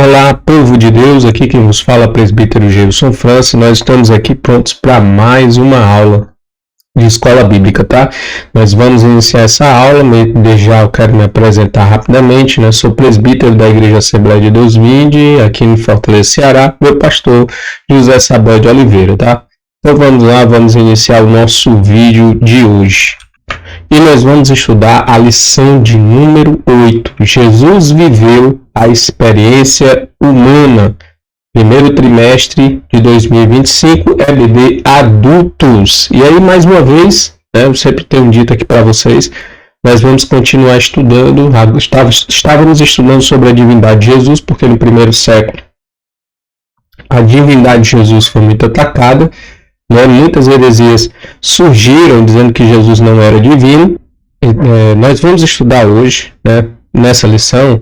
Olá, povo de Deus, aqui quem vos fala é o presbítero Gilson França. Nós estamos aqui prontos para mais uma aula de escola bíblica, tá? Nós vamos iniciar essa aula, desde já eu quero me apresentar rapidamente, né? Sou presbítero da Igreja Assembleia de Deus Vinde, aqui em Fortaleza, Ceará, meu pastor José Saboia de Oliveira, tá? Então vamos lá, vamos iniciar o nosso vídeo de hoje. E nós vamos estudar a lição de número 8. Jesus viveu a experiência humana. Primeiro trimestre de 2025, EBD adultos. E aí, mais uma vez, né, eu sempre tenho dito aqui para vocês, nós vamos continuar estudando. Estávamos estudando sobre a divindade de Jesus, porque no primeiro século a divindade de Jesus foi muito atacada. Muitas heresias surgiram dizendo que Jesus não era divino. Nós vamos estudar hoje, né, nessa lição,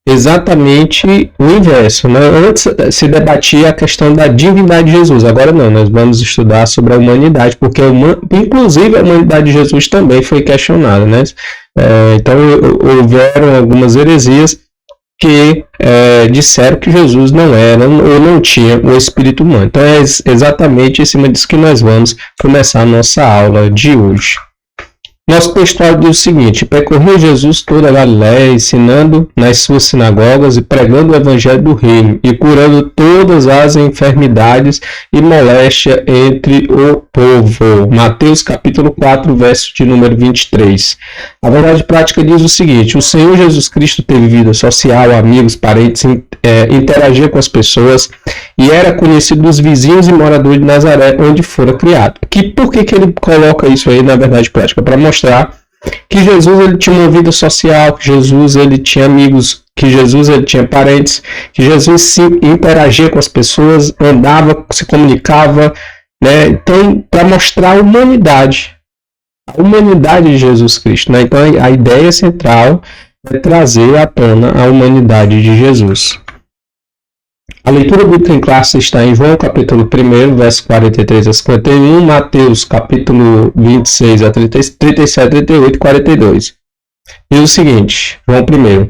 exatamente o inverso. Né? Antes se debatia a questão da divindade de Jesus, agora não, nós vamos estudar sobre a humanidade, porque inclusive a humanidade de Jesus também foi questionada. Né? Então houveram algumas heresias que disseram que Jesus não era ou não tinha o Espírito humano. Então é exatamente em cima disso que nós vamos começar a nossa aula de hoje. Nosso textual diz o seguinte: percorreu Jesus toda a Galiléia, ensinando nas suas sinagogas e pregando o evangelho do reino, e curando todas as enfermidades e moléstia entre o povo. Mateus capítulo 4, verso de número 23. A verdade prática diz o seguinte: o Senhor Jesus Cristo teve vida social, amigos, parentes, interagia com as pessoas e era conhecido dos vizinhos e moradores de Nazaré, onde fora criado. Por que ele coloca isso aí na verdade prática? Para mostrar que Jesus ele tinha uma vida social, que Jesus ele tinha amigos, que Jesus ele tinha parentes, que Jesus se interagia com as pessoas, andava, se comunicava, né? Então, para mostrar a humanidade de Jesus Cristo, né? Então, a ideia central é trazer à tona a humanidade de Jesus. A leitura bíblica em classe está em João capítulo 1, verso 43 a 51, Mateus capítulo 26 a 37, 38 e 42. Diz o seguinte, João 1.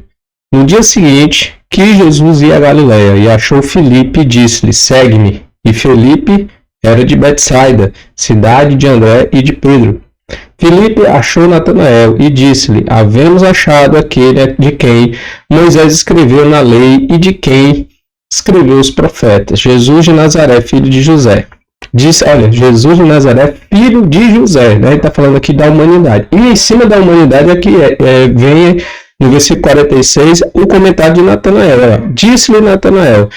No dia seguinte, que Jesus ia a Galiléia e achou Filipe e disse-lhe, segue-me. E Filipe era de Betsaida, cidade de André e de Pedro. Filipe achou Natanael e disse-lhe, havemos achado aquele de quem Moisés escreveu na lei e de quem escreveu os profetas, Jesus de Nazaré, filho de José. Jesus de Nazaré, filho de José, né? Ele está falando aqui da humanidade. E em cima da humanidade aqui vem no versículo 46 o comentário de Natanael. Disse-lhe Natanael,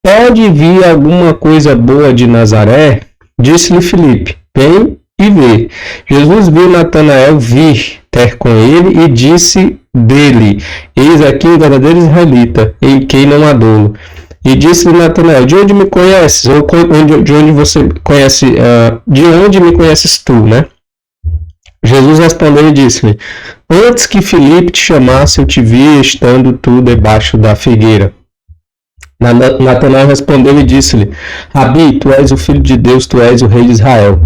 pode vir alguma coisa boa de Nazaré? Disse-lhe Filipe, vem e vê. Jesus viu Natanael vir ter com ele e disse dele, eis aqui o verdadeiro israelita, em quem não há dolo. E disse-lhe Natanael, de onde me conheces? Ou de onde você conhece, de onde me conheces tu, né? Jesus respondeu e disse-lhe, antes que Filipe te chamasse, eu te vi estando tu debaixo da figueira. Natanael respondeu e disse-lhe, Rabi, tu és o filho de Deus, tu és o rei de Israel.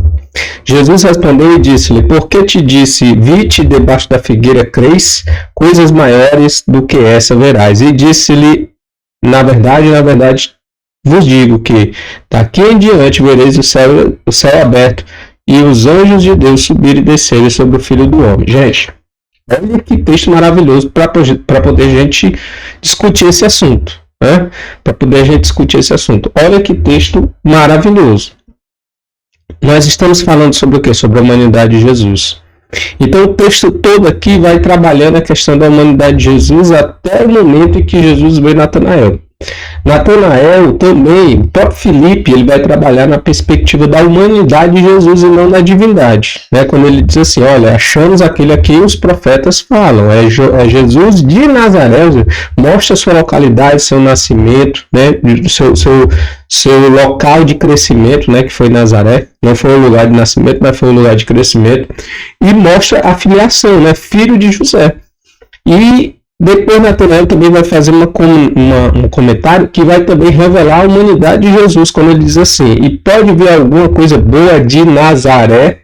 Jesus respondeu e disse-lhe, por que te disse, vi-te debaixo da figueira, crês? Coisas maiores do que essa verás. E disse-lhe, na verdade, vos digo que daqui em diante vereis o céu aberto e os anjos de Deus subirem e descerem sobre o Filho do Homem. Gente, olha que texto maravilhoso para poder a gente discutir esse assunto. Né? Olha que texto maravilhoso. Nós estamos falando sobre o quê? Sobre a humanidade de Jesus. Então o texto todo aqui vai trabalhando a questão da humanidade de Jesus até o momento em que Jesus vê Natanael. Natanael também, o próprio Filipe, ele vai trabalhar na perspectiva da humanidade de Jesus e não da divindade. Né? Quando ele diz assim, olha, achamos aquele a quem os profetas falam, é Jesus de Nazaré, mostra sua localidade, seu nascimento, né? seu local de crescimento, né? Que foi Nazaré, não foi o lugar de nascimento, mas foi o lugar de crescimento, e mostra a filiação, né? Filho de José. E depois Natanael também vai fazer um comentário que vai também revelar a humanidade de Jesus, quando ele diz assim, e pode vir alguma coisa boa de Nazaré?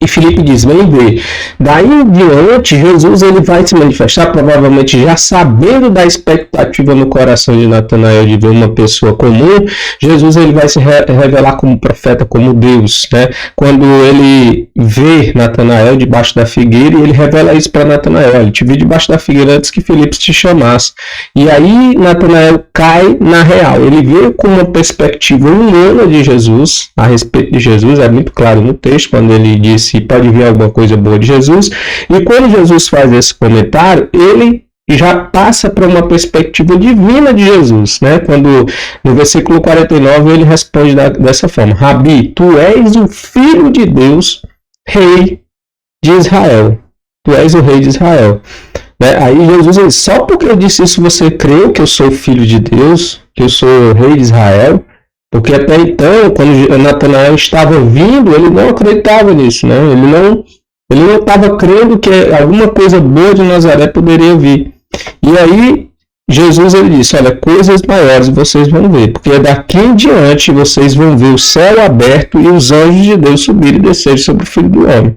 E Filipe diz, vem ver. Daí em diante, Jesus ele vai se manifestar, provavelmente já sabendo da expectativa no coração de Natanael de ver uma pessoa comum. Jesus ele vai se revelar como profeta, como Deus, né? Quando ele vê Natanael debaixo da figueira, e ele revela isso para Natanael. Ele te viu debaixo da figueira antes que Filipe te chamasse. E aí Natanael cai na real. Ele vê com uma perspectiva humana de Jesus, a respeito de Jesus, é muito claro no texto, quando ele disse pode vir alguma coisa boa de Jesus, e quando Jesus faz esse comentário, ele já passa para uma perspectiva divina de Jesus, né? Quando no versículo 49 ele responde dessa forma: Rabi, tu és o Filho de Deus, Rei de Israel. Tu és o Rei de Israel. Né? Aí Jesus diz, só porque eu disse isso você creu que eu sou Filho de Deus, que eu sou o Rei de Israel? Porque até então, quando Natanael estava vindo, ele não acreditava nisso, né? Ele não estava crendo que alguma coisa boa de Nazaré poderia vir. E aí, Jesus ele disse, olha, coisas maiores vocês vão ver, porque daqui em diante vocês vão ver o céu aberto e os anjos de Deus subirem e descerem sobre o Filho do Homem.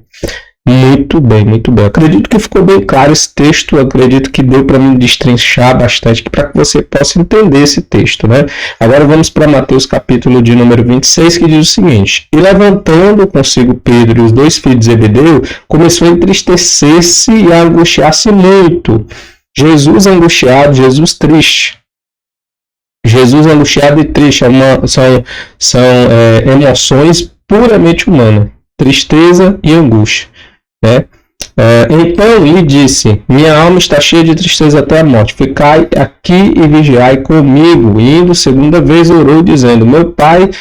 Muito bem, muito bem. Acredito que ficou bem claro esse texto, acredito que deu para me destrinchar bastante para que você possa entender esse texto, né? Agora vamos para Mateus capítulo de número 26, que diz o seguinte: E levantando consigo Pedro e os dois filhos de Zebedeu, começou a entristecer-se e a angustiar-se muito. Jesus angustiado, Jesus triste. Jesus angustiado e triste são emoções puramente humanas, tristeza e angústia. Né? Então lhe disse, minha alma está cheia de tristeza até a morte, ficai aqui e vigiai comigo. E indo segunda vez orou dizendo, meu pai,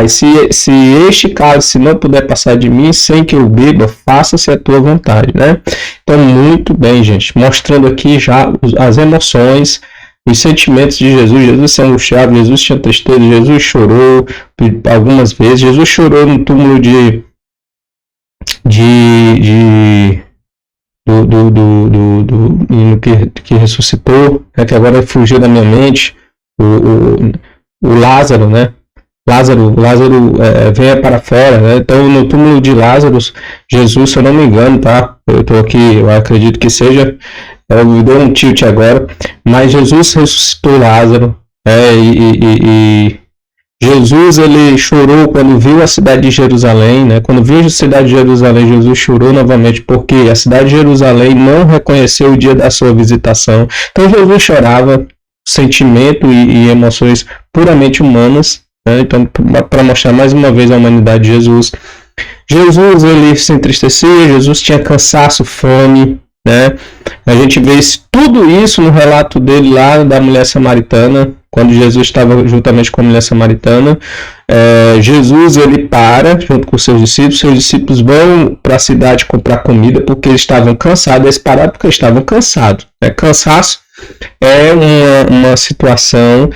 se este cálice não puder passar de mim sem que eu beba, faça-se a tua vontade. Né? Então muito bem, gente, mostrando aqui já as emoções, os sentimentos de Jesus. Jesus se angustiava, Jesus tinha tristeza, Jesus chorou algumas vezes, Jesus chorou no túmulo que ressuscitou, né, que agora fugiu da minha mente, o Lázaro, né? Lázaro venha para fora, né? Então no túmulo de Lázaro, Jesus, se eu não me engano, tá? Eu estou aqui, eu acredito que seja, me deu um tilt agora, mas Jesus ressuscitou Lázaro, Jesus ele chorou quando viu a cidade de Jerusalém, né? Quando viu a cidade de Jerusalém, Jesus chorou novamente porque a cidade de Jerusalém não reconheceu o dia da sua visitação. Então Jesus chorava, sentimento e emoções puramente humanas, né? Então para mostrar mais uma vez a humanidade de Jesus. Jesus ele se entristecia, Jesus tinha cansaço, fome, né? A gente vê tudo isso no relato dele lá da mulher samaritana. Quando Jesus estava juntamente com a mulher samaritana, Jesus ele para junto com seus discípulos vão para a cidade comprar comida porque eles estavam cansados. Eles pararam porque estavam cansados. Cansaço é uma situação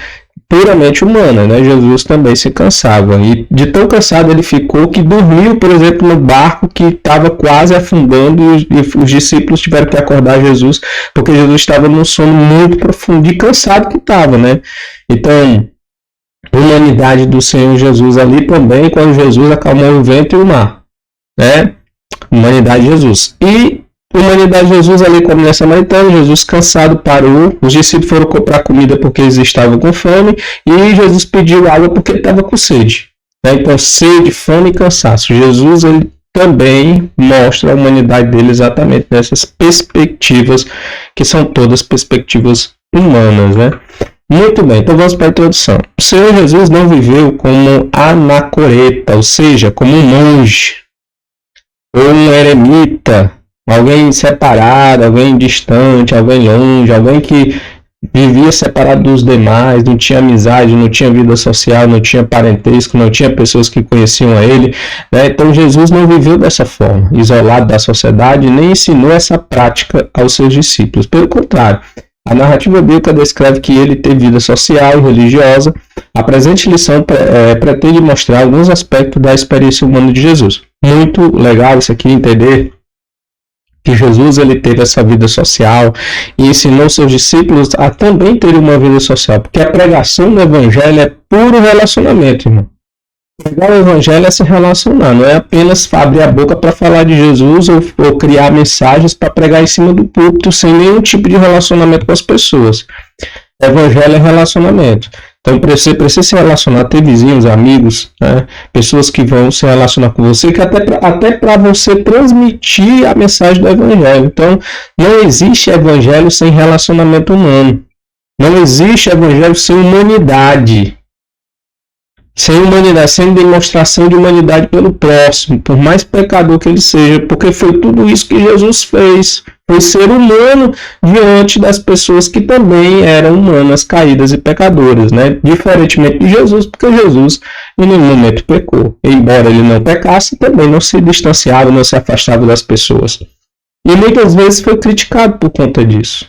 puramente humana, né? Jesus também se cansava, e de tão cansado ele ficou que dormiu, por exemplo, no barco que estava quase afundando, e os discípulos tiveram que acordar Jesus, porque Jesus estava num sono muito profundo, de cansado que estava, né? Então, a humanidade do Senhor Jesus ali também, quando Jesus acalmou o vento e o mar, né? Humanidade de Jesus. E humanidade de Jesus ali com a mulher samaritana, Jesus cansado parou, os discípulos foram comprar comida porque eles estavam com fome, e Jesus pediu água porque ele estava com sede. Né? Então sede, fome e cansaço. Jesus ele também mostra a humanidade dele exatamente nessas perspectivas, que são todas perspectivas humanas. Né? Muito bem, então vamos para a introdução. O Senhor Jesus não viveu como anacoreta, ou seja, como um monge, ou um eremita, alguém separado, alguém distante, alguém longe, alguém que vivia separado dos demais, não tinha amizade, não tinha vida social, não tinha parentesco, não tinha pessoas que conheciam a ele. Né? Então Jesus não viveu dessa forma, isolado da sociedade, nem ensinou essa prática aos seus discípulos. Pelo contrário, a narrativa bíblica descreve que ele teve vida social e religiosa. A presente lição pretende mostrar alguns aspectos da experiência humana de Jesus. Muito legal isso aqui, entender que Jesus ele teve essa vida social e ensinou seus discípulos a também ter uma vida social, porque a pregação do evangelho é puro relacionamento, irmão. Pregar o evangelho é se relacionar, não é apenas abrir a boca para falar de Jesus ou criar mensagens para pregar em cima do púlpito sem nenhum tipo de relacionamento com as pessoas. O evangelho é relacionamento. Então você precisa se relacionar, ter vizinhos, amigos, né? Pessoas que vão se relacionar com você, que até para você transmitir a mensagem do evangelho. Então não existe evangelho sem relacionamento humano. Não existe evangelho sem humanidade. Sem humanidade, sem demonstração de humanidade pelo próximo, por mais pecador que ele seja, porque foi tudo isso que Jesus fez. Foi ser humano diante das pessoas que também eram humanas, caídas e pecadoras, né? Diferentemente de Jesus, porque Jesus em nenhum momento pecou. Embora ele não pecasse, também não se distanciava, não se afastava das pessoas. E muitas vezes foi criticado por conta disso.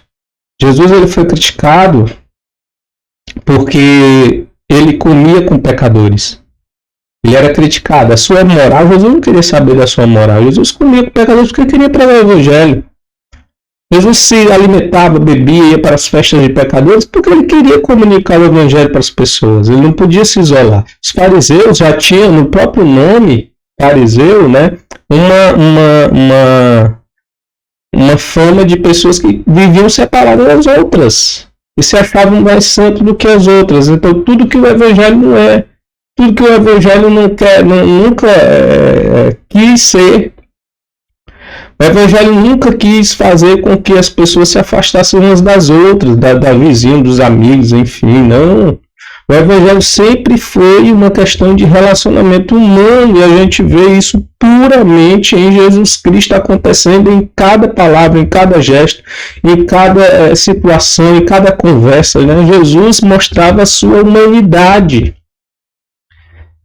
Jesus ele foi criticado porque ele comia com pecadores. Ele era criticado. A sua moral, Jesus não queria saber da sua moral. Jesus comia com pecadores porque queria pregar o evangelho. Jesus se alimentava, bebia, ia para as festas de pecadores porque ele queria comunicar o evangelho para as pessoas. Ele não podia se isolar. Os fariseus já tinham no próprio nome, fariseu, né, uma fama de pessoas que viviam separadas das outras. E se achavam mais santos do que as outras. Então tudo que o evangelho não é, tudo que o evangelho não quer, nunca quis ser. O evangelho nunca quis fazer com que as pessoas se afastassem umas das outras, da vizinha, dos amigos, enfim, não. O evangelho sempre foi uma questão de relacionamento humano e a gente vê isso puramente em Jesus Cristo acontecendo em cada palavra, em cada gesto, em cada situação, em cada conversa, né? Jesus mostrava a sua humanidade.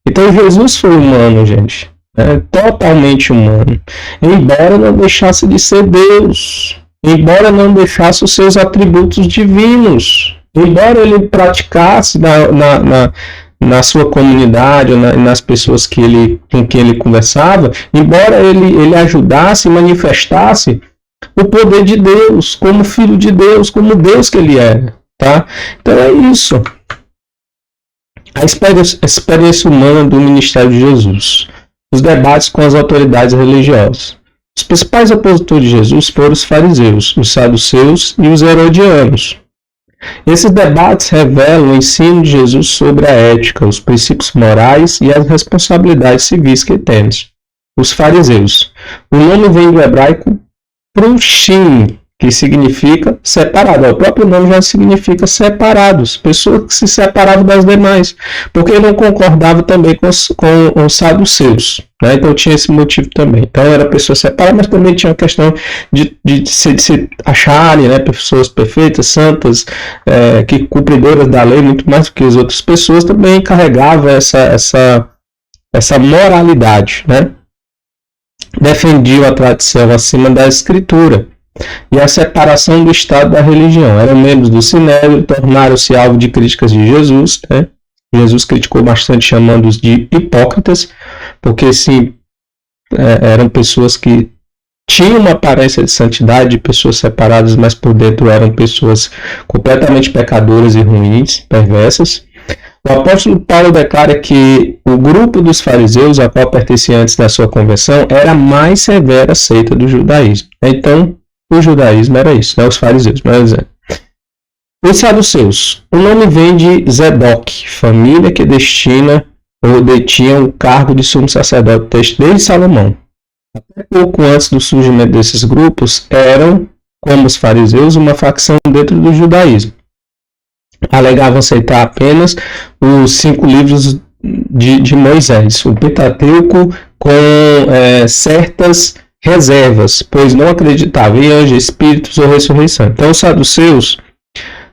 Então Jesus foi humano, gente. Totalmente humano, embora não deixasse de ser Deus, embora não deixasse os seus atributos divinos, embora ele praticasse na sua comunidade, nas pessoas com quem ele conversava, embora ele ajudasse e manifestasse o poder de Deus, como filho de Deus, como Deus que ele era, tá? Então é isso. A experiência humana do ministério de Jesus. Os debates com as autoridades religiosas. Os principais opositores de Jesus foram os fariseus, os saduceus e os herodianos. Esses debates revelam o ensino de Jesus sobre a ética, os princípios morais e as responsabilidades civis que temos. Os fariseus. O nome vem do hebraico prushim, que significa separado. O próprio nome já significa separados, pessoas que se separavam das demais, porque não concordavam também com os saduceus, né? Então tinha esse motivo também. Então era pessoa separada, mas também tinha a questão de se acharem, né, pessoas perfeitas, santas, que cumpridoras da lei, muito mais do que as outras pessoas, também carregavam essa moralidade, né? Defendiam a tradição acima da escritura e a separação do Estado da religião. Eram membros do Sinédrio, tornaram-se alvo de críticas de Jesus, né? Jesus criticou bastante, chamando-os de hipócritas, porque sim, eram pessoas que tinham uma aparência de santidade, de pessoas separadas, mas por dentro eram pessoas completamente pecadoras e ruins, perversas. O apóstolo Paulo declara que o grupo dos fariseus, a qual pertencia antes da sua conversão, era a mais severa seita do judaísmo. Então, o judaísmo era isso, né? Os fariseus, melhor dizendo. Os saduceus. O nome vem de Zadok, família que destina ou detinha o cargo de sumo sacerdote desde Salomão. Até pouco antes do surgimento desses grupos, eram, como os fariseus, uma facção dentro do judaísmo. Alegavam aceitar apenas os 5 livros de Moisés, o Pentateuco, com certas reservas, pois não acreditavam em anjos, espíritos ou ressurreição. Então os saduceus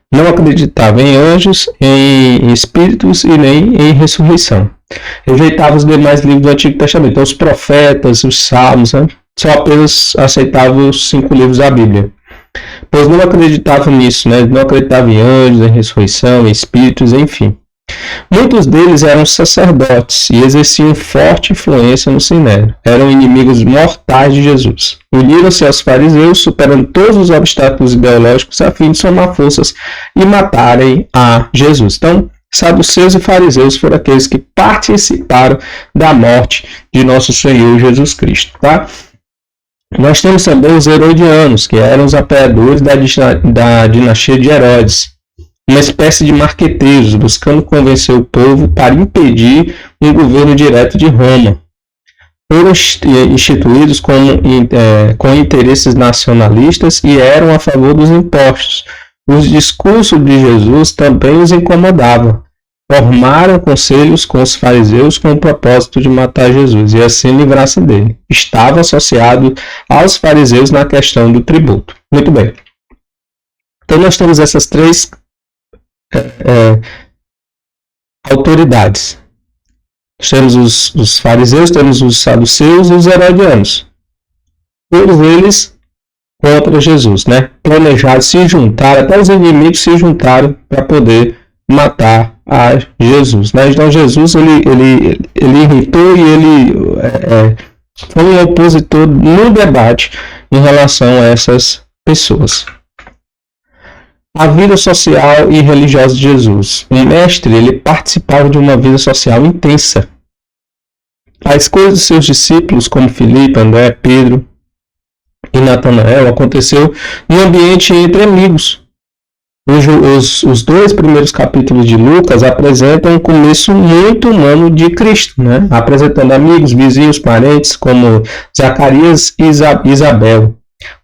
não acreditavam em anjos, em espíritos e nem em ressurreição. Rejeitavam os demais livros do Antigo Testamento. Então os profetas, os salmos, né? Só apenas aceitavam os 5 livros da Bíblia. Pois não acreditavam nisso, né? Não acreditavam em anjos, em ressurreição, em espíritos, enfim. Muitos deles eram sacerdotes e exerciam forte influência no Sinédrio. Eram inimigos mortais de Jesus. Uniram-se aos fariseus, superando todos os obstáculos ideológicos a fim de somar forças e matarem a Jesus. Então, saduceus e fariseus foram aqueles que participaram da morte de nosso Senhor Jesus Cristo, tá? Nós temos também os herodianos, que eram os apoiadores da dinastia de Herodes, uma espécie de marqueteiros, buscando convencer o povo para impedir um governo direto de Roma. Foram instituídos com interesses nacionalistas e eram a favor dos impostos. Os discursos de Jesus também os incomodavam. Formaram conselhos com os fariseus com o propósito de matar Jesus e assim livrar-se dele. Estava associado aos fariseus na questão do tributo. Muito bem. Então nós temos essas três autoridades. Temos os fariseus, temos os saduceus e os herodianos. Todos eles contra Jesus, né? Planejaram se juntar, até os inimigos se juntaram para poder matar a Jesus, né? Então Jesus ele irritou e ele foi um opositor no debate em relação a essas pessoas. A vida social e religiosa de Jesus. O mestre ele participava de uma vida social intensa. A escolha dos seus discípulos, como Filipe, André, Pedro e Natanael, aconteceu em um ambiente entre amigos. Os dois primeiros capítulos de Lucas apresentam um começo muito humano de Cristo, né? Apresentando amigos, vizinhos, parentes, como Zacarias e Isabel.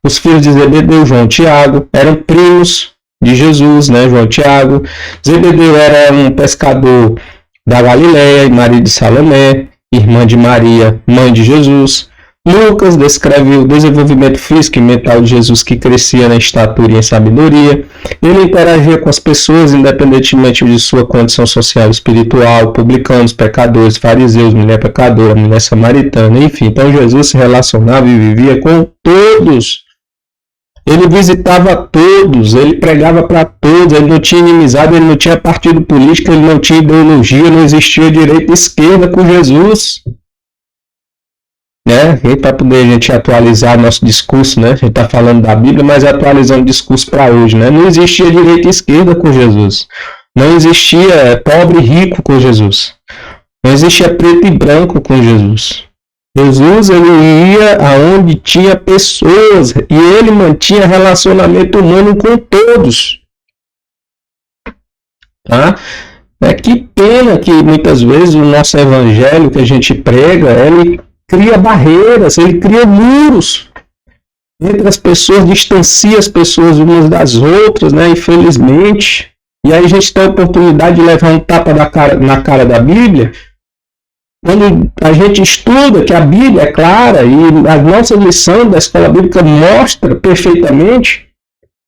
Os filhos de Zebedeu, João e Tiago, eram primos de Jesus, né? João e Tiago. Zebedeu era um pescador da Galileia, marido de Salomé, irmã de Maria, mãe de Jesus. Lucas descreve o desenvolvimento físico e mental de Jesus, que crescia na estatura e em sabedoria. Ele interagia com as pessoas independentemente de sua condição social e espiritual, publicanos, pecadores, fariseus, mulher pecadora, mulher samaritana, enfim. Então Jesus se relacionava e vivia com todos. Ele visitava todos, ele pregava para todos, ele não tinha inimizade, ele não tinha partido político, ele não tinha ideologia, não existia direita e esquerda com Jesus. Né? Para poder a gente atualizar nosso discurso, né? A gente está falando da Bíblia, mas atualizando o discurso para hoje, né? Não existia direita e esquerda com Jesus. Não existia pobre e rico com Jesus. Não existia preto e branco com Jesus. Jesus ele ia aonde tinha pessoas e ele mantinha relacionamento humano com todos. Tá? Que pena que muitas vezes o nosso evangelho que a gente prega, ele cria barreiras, ele cria muros entre as pessoas, distancia as pessoas umas das outras, né? Infelizmente. E aí a gente tem a oportunidade de levar um tapa na cara da Bíblia. Quando a gente estuda que a Bíblia é clara e a nossa lição da escola bíblica mostra perfeitamente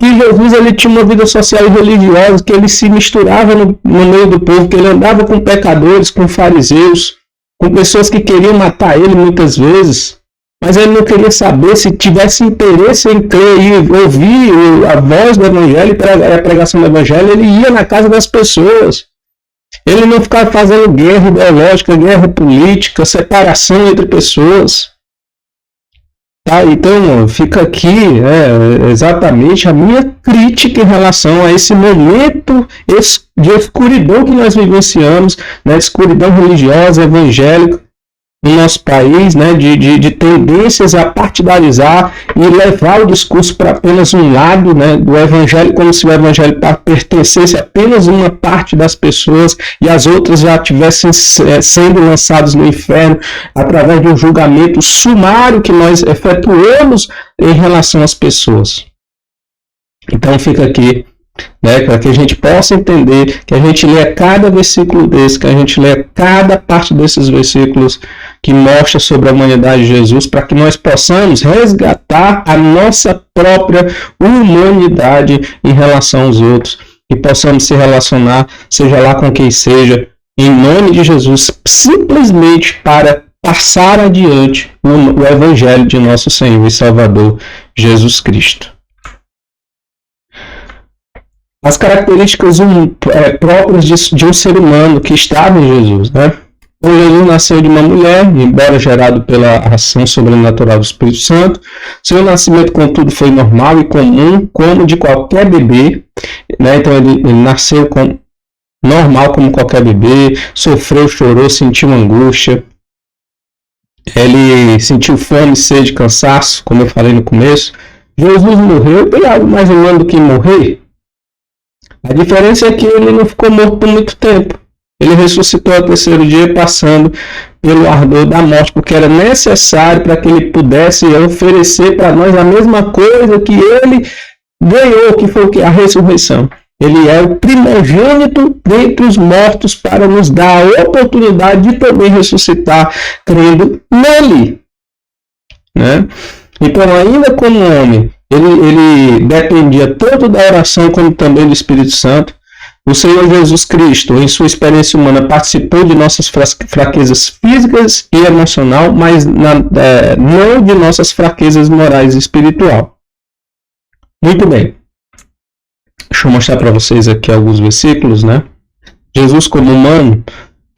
que Jesus ele tinha uma vida social e religiosa, que ele se misturava no meio do povo, que ele andava com pecadores, com fariseus, com pessoas que queriam matar ele muitas vezes, mas ele não queria saber. Se tivesse interesse em crer e ouvir a voz do Evangelho e a pregação do Evangelho, ele ia na casa das pessoas. Ele não ficava fazendo guerra ideológica, guerra política, separação entre pessoas. Tá? Então, fica aqui exatamente a minha crítica em relação a esse momento de escuridão que nós vivenciamos, né? Escuridão religiosa, evangélica no nosso país, né? de tendências a partidarizar e levar o discurso para apenas um lado, né? Do evangelho, como se o evangelho pertencesse a apenas uma parte das pessoas e as outras já estivessem sendo lançadas no inferno através de um julgamento sumário que nós efetuamos em relação às pessoas. Então fica aqui, né, para que a gente possa entender, que a gente lê cada versículo desse, que a gente lê cada parte desses versículos que mostra sobre a humanidade de Jesus, para que nós possamos resgatar a nossa própria humanidade em relação aos outros e possamos se relacionar, seja lá com quem seja, em nome de Jesus, simplesmente para passar adiante o Evangelho de nosso Senhor e Salvador Jesus Cristo. As características próprias de um ser humano que estava em Jesus, né? Então, Jesus nasceu de uma mulher, embora gerado pela ação sobrenatural do Espírito Santo. Seu nascimento, contudo, foi normal e comum, como de qualquer bebê, né? Então ele nasceu normal como qualquer bebê, sofreu, chorou, sentiu angústia, ele sentiu fome, sede, cansaço, como eu falei no começo. Jesus morreu, tem algo mais humano do que morrer? A diferença é que ele não ficou morto por muito tempo. Ele ressuscitou ao terceiro dia, passando pelo ardor da morte, porque era necessário para que ele pudesse oferecer para nós a mesma coisa que ele ganhou, que foi o que? A ressurreição. Ele é o primogênito dentre os mortos para nos dar a oportunidade de também ressuscitar crendo nele. Né? Então, ainda como homem, ele dependia tanto da oração como também do Espírito Santo. O Senhor Jesus Cristo, em sua experiência humana, participou de nossas fraquezas físicas e emocional, mas não de nossas fraquezas morais e espiritual. Muito bem. Deixa eu mostrar para vocês aqui alguns versículos, né? Jesus como humano,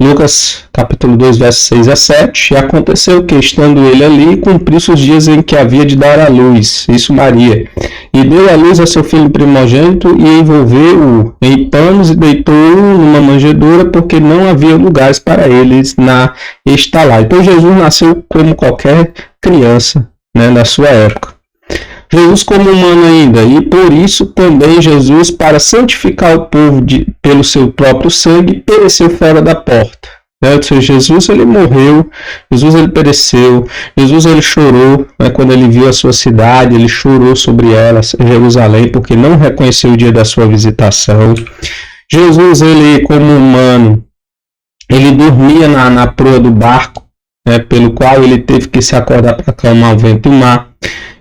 Lucas capítulo 2, versos 6 a 7. E aconteceu que, estando ele ali, cumpriu-se os dias em que havia de dar à luz, isso Maria. E deu à luz a seu filho primogênito e envolveu-o em panos e deitou-o numa manjedoura, porque não havia lugares para eles na estalar. Então Jesus nasceu como qualquer criança, né, na sua época. Jesus como humano ainda, e por isso também Jesus, para santificar o povo pelo seu próprio sangue, pereceu fora da porta. Ou seja, Jesus ele morreu, Jesus ele pereceu, Jesus ele chorou, né, quando ele viu a sua cidade, ele chorou sobre ela, Jerusalém, porque não reconheceu o dia da sua visitação. Jesus ele como humano, ele dormia na proa do barco, né, pelo qual ele teve que se acordar para acalmar o vento e o mar.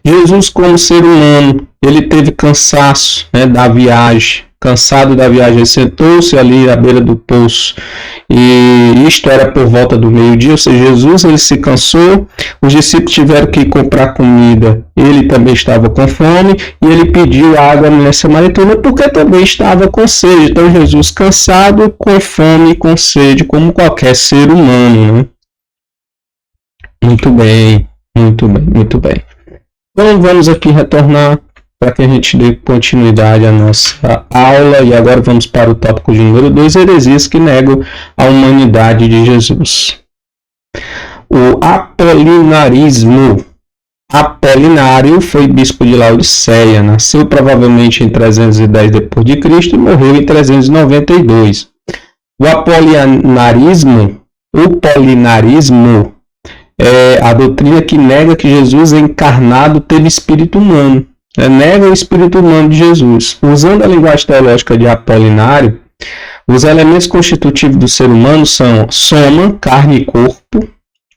Jesus como ser humano, ele teve cansaço, né, da viagem, cansado da viagem, ele sentou-se ali à beira do poço, e isto era por volta do meio-dia, ou seja, Jesus ele se cansou, os discípulos tiveram que comprar comida, ele também estava com fome, e ele pediu água à mulher samaritana, porque também estava com sede. Então Jesus cansado, com fome e com sede, como qualquer ser humano, né? Muito bem, muito bem, muito bem. Então vamos aqui retornar para que a gente dê continuidade à nossa aula, e agora vamos para o tópico de número 2, heresias que negam a humanidade de Jesus. O apolinarismo. Apolinário foi bispo de Laodiceia, nasceu provavelmente em 310 d.C. e morreu em 392. O apolinarismo é a doutrina que nega que Jesus encarnado teve espírito humano. Nega o espírito humano de Jesus. Usando a linguagem teológica de Apolinário, os elementos constitutivos do ser humano são soma, carne e corpo,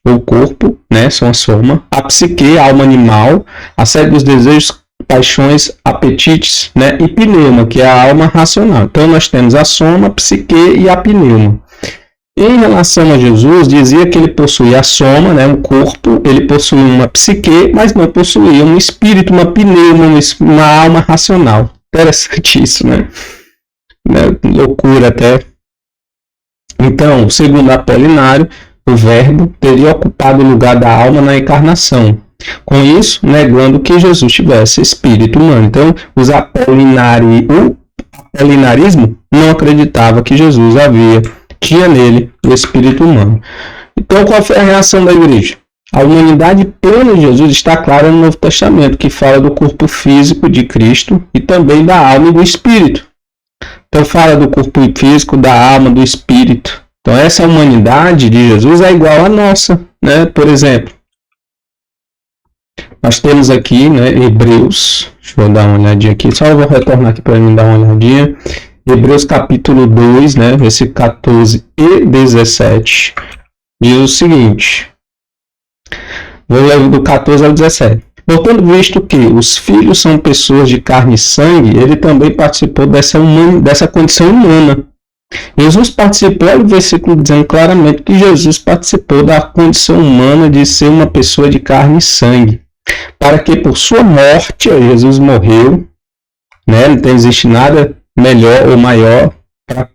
ou corpo, né, são a soma, a psique, a alma animal, a sede dos desejos, paixões, apetites, né, e pneuma, que é a alma racional. Então nós temos a soma, a psique e a pneuma. Em relação a Jesus, dizia que ele possuía a soma, né, um corpo, ele possuía uma psique, mas não possuía um espírito, uma pneuma, uma alma racional. Interessante isso, né? Loucura até. Então, segundo Apolinário, o verbo teria ocupado o lugar da alma na encarnação. Com isso, negando que Jesus tivesse espírito humano. Então, o apolinarismo não acreditava que Jesus tinha nele o espírito humano. Então, qual foi a reação da igreja? A humanidade plena de Jesus está clara no Novo Testamento, que fala do corpo físico de Cristo e também da alma e do espírito. Então, fala do corpo físico, da alma, do espírito. Então, essa humanidade de Jesus é igual à nossa, né? Por exemplo, nós temos aqui, né, Hebreus, deixa eu dar uma olhadinha aqui, só eu vou retornar aqui para mim dar uma olhadinha. Hebreus capítulo 2, né, versículo 14 e 17, diz o seguinte, vou ler do 14 ao 17. Portanto, visto que os filhos são pessoas de carne e sangue, ele também participou dessa condição humana. Jesus participou, olha o versículo dizendo claramente que Jesus participou da condição humana de ser uma pessoa de carne e sangue, para que por sua morte, Jesus morreu, né, não existe nada melhor ou maior para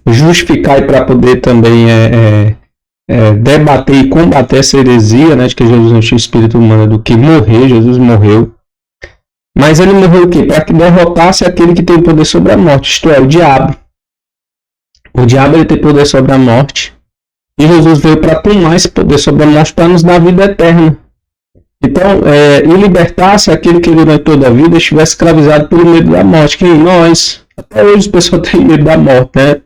justificar e para poder também debater e combater essa heresia, né, de que Jesus não tinha espírito humano, do que morrer. Jesus morreu, Mas ele morreu o quê? Para que derrotasse aquele que tem poder sobre a morte, isto é, o diabo. O diabo ele tem poder sobre a morte. E Jesus veio para tomar esse poder sobre a morte para nos dar vida eterna. Então, e libertasse aquele que durante toda a vida estivesse escravizado pelo medo da morte. Que nós, até hoje, as pessoas têm medo da morte, né?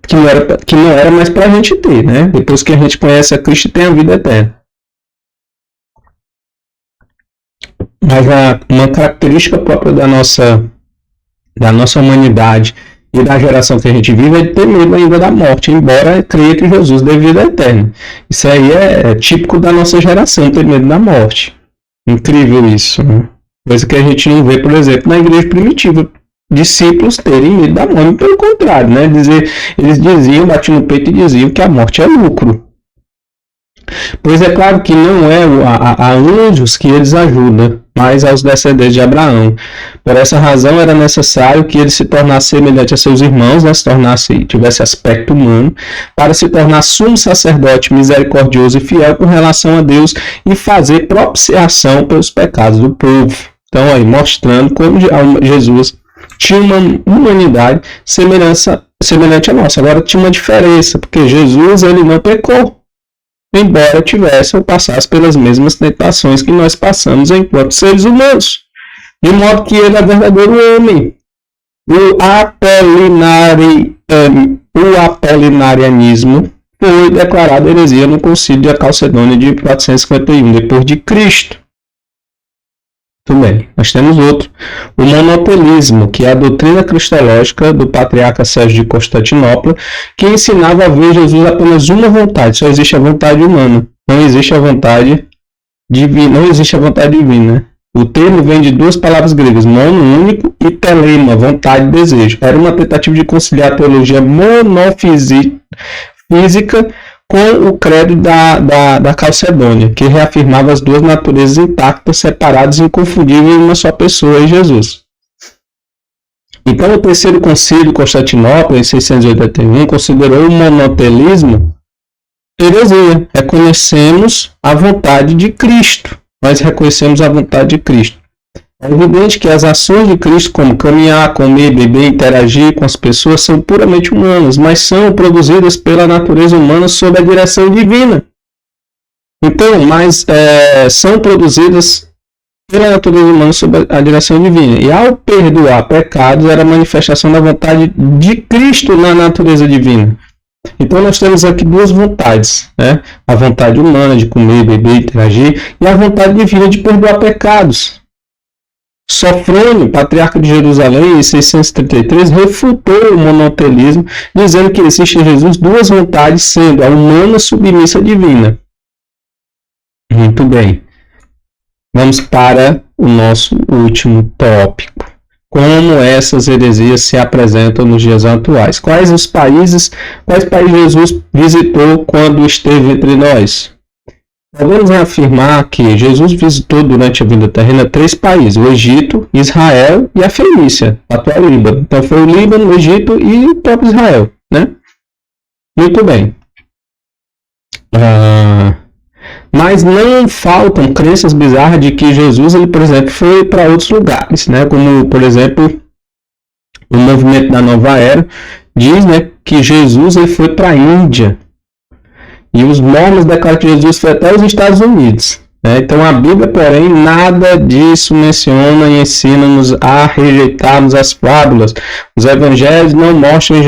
Que não era mais para a gente ter, né? Depois que a gente conhece a Cristo, tem a vida eterna. Mas uma característica própria da nossa humanidade e da geração que a gente vive é ter medo ainda da morte, embora creia que Jesus dê vida eterna. Isso aí é típico da nossa geração, ter medo da morte. Incrível isso, né? Coisa que a gente não vê, por exemplo, na igreja primitiva. Discípulos terem medo da morte, pelo contrário, né? Eles diziam, batiam no peito e diziam que a morte é lucro. Pois é claro que não é a anjos que eles ajudam, mas aos descendentes de Abraão. Por essa razão era necessário que ele se tornasse semelhante a seus irmãos, né? Tivesse aspecto humano, para se tornar sumo sacerdote misericordioso e fiel com relação a Deus e fazer propiciação pelos pecados do povo. Então aí, mostrando como Jesus tinha uma humanidade semelhante a nossa. Agora tinha uma diferença, porque Jesus ele não pecou, embora tivesse ou passasse pelas mesmas tentações que nós passamos enquanto seres humanos. De modo que ele é verdadeiro homem. O apolinarianismo foi declarado heresia no Concílio de Calcedônia de 451 depois de Cristo. Muito bem, nós temos outro. O monotelismo, que é a doutrina cristológica do patriarca Sérgio de Constantinopla, que ensinava a ver Jesus apenas uma vontade, só existe a vontade humana, não existe a vontade divina. O termo vem de duas palavras gregas, mono, único, e telema, vontade e desejo. Era uma tentativa de conciliar a teologia monofísica com o credo da Calcedônia, que reafirmava as duas naturezas intactas, separadas e inconfundíveis em uma só pessoa, em Jesus. Então, o terceiro concílio de Constantinopla, em 681, considerou o monotelismo heresia. Reconhecemos a vontade de Cristo. Nós reconhecemos a vontade de Cristo. É evidente que as ações de Cristo, como caminhar, comer, beber, interagir com as pessoas, são puramente humanas, mas são produzidas pela natureza humana sob a direção divina. Então, são produzidas pela natureza humana sob a direção divina. E ao perdoar pecados, era a manifestação da vontade de Cristo na natureza divina. Então nós temos aqui duas vontades, né? A vontade humana de comer, beber, interagir, e a vontade divina de perdoar pecados. Sofrônio, patriarca de Jerusalém, em 633, refutou o monotelismo, dizendo que existe em Jesus duas vontades, sendo a humana submissa à divina. Muito bem. Vamos para o nosso último tópico. Como essas heresias se apresentam nos dias atuais? Quais países Jesus visitou quando esteve entre nós? Podemos afirmar que Jesus visitou durante a vida terrena 3 países: o Egito, Israel e a Fenícia, atual Líbano. Então foi o Líbano, o Egito e o próprio Israel, né? Muito bem. Mas não faltam crenças bizarras de que Jesus, ele, por exemplo, foi para outros lugares, né? Como, por exemplo, o movimento da Nova Era diz, né, que Jesus ele foi para a Índia. E os mormons declaram que Jesus foi até os Estados Unidos. Né? Então a Bíblia, porém, nada disso menciona e ensina-nos a rejeitarmos as fábulas. Os evangelhos não mostram um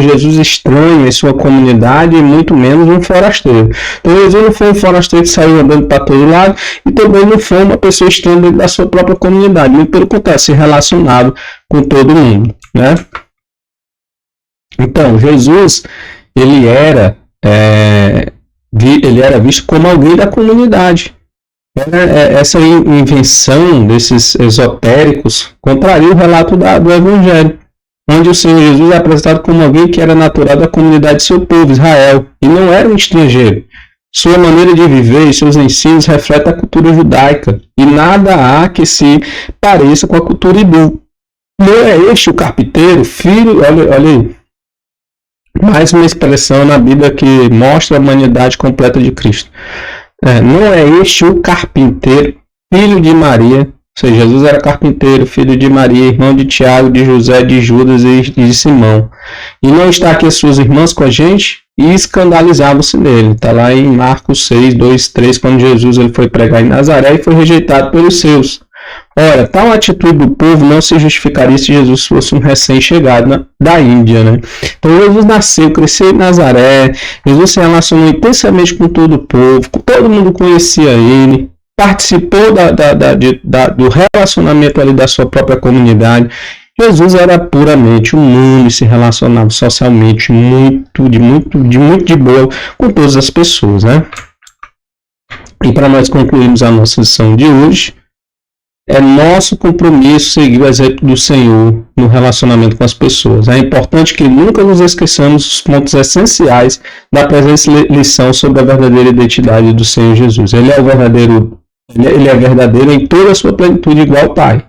Jesus estranho em sua comunidade e muito menos um forasteiro. Então Jesus não foi um forasteiro que saiu andando para todo lado e também não foi uma pessoa estranha dentro da sua própria comunidade. Muito pelo contrário, se relacionado com todo mundo. Né? Então Jesus, ele era visto como alguém da comunidade. Essa invenção desses esotéricos contraria o relato do Evangelho, onde o Senhor Jesus é apresentado como alguém que era natural da comunidade de seu povo, Israel, e não era um estrangeiro. Sua maneira de viver e seus ensinos refletem a cultura judaica, e nada há que se pareça com a cultura hindu. Não é este o carpinteiro, filho, olha aí, mais uma expressão na Bíblia que mostra a humanidade completa de Cristo. Não é este o carpinteiro, filho de Maria, Ou seja, Jesus era carpinteiro, filho de Maria, irmão de Tiago, de José, de Judas e de Simão. E não está aqui as suas irmãs com a gente? E escandalizavam-se nele. Está lá em Marcos 6, 2, 3, quando Jesus ele foi pregar em Nazaré e foi rejeitado pelos seus. Ora, tal atitude do povo não se justificaria se Jesus fosse um recém-chegado da Índia, né? Então Jesus nasceu, cresceu em Nazaré, Jesus se relacionou intensamente com todo o povo, todo mundo conhecia ele, participou do relacionamento ali da sua própria comunidade. Jesus era puramente humano e se relacionava socialmente muito de boa com todas as pessoas, né? E para nós concluirmos a nossa lição de hoje, é nosso compromisso seguir o exemplo do Senhor no relacionamento com as pessoas. É importante que nunca nos esqueçamos dos pontos essenciais da presente lição sobre a verdadeira identidade do Senhor Jesus. Ele é verdadeiro em toda a sua plenitude, igual ao Pai.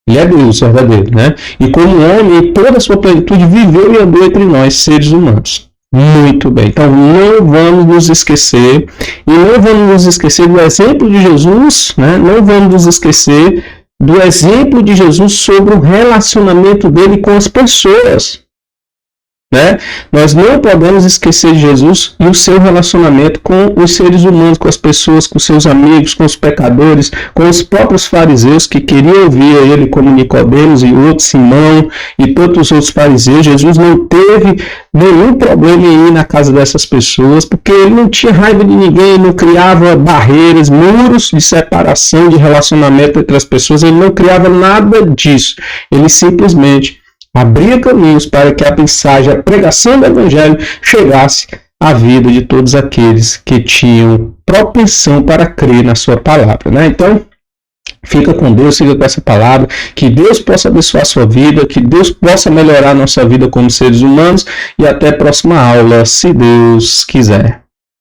Ele é Deus verdadeiro, né? E como homem, em toda a sua plenitude, viveu e andou entre nós, seres humanos. Muito bem, então não vamos nos esquecer, e não vamos nos esquecer do exemplo de Jesus, né? Não vamos nos esquecer do exemplo de Jesus sobre o relacionamento dele com as pessoas, né? Nós não podemos esquecer de Jesus e o seu relacionamento com os seres humanos, com as pessoas, com seus amigos, com os pecadores, com os próprios fariseus que queriam ouvir ele, como Nicodemos e outros, Simão e todos os outros fariseus. Jesus não teve nenhum problema em ir na casa dessas pessoas, porque ele não tinha raiva de ninguém, não criava barreiras, muros de separação, de relacionamento entre as pessoas, ele não criava nada disso. Ele simplesmente abria caminhos para que a mensagem, a pregação do Evangelho chegasse à vida de todos aqueles que tinham propensão para crer na sua palavra, né? Então, fica com Deus, siga com essa palavra, que Deus possa abençoar a sua vida, que Deus possa melhorar a nossa vida como seres humanos, e até a próxima aula, se Deus quiser.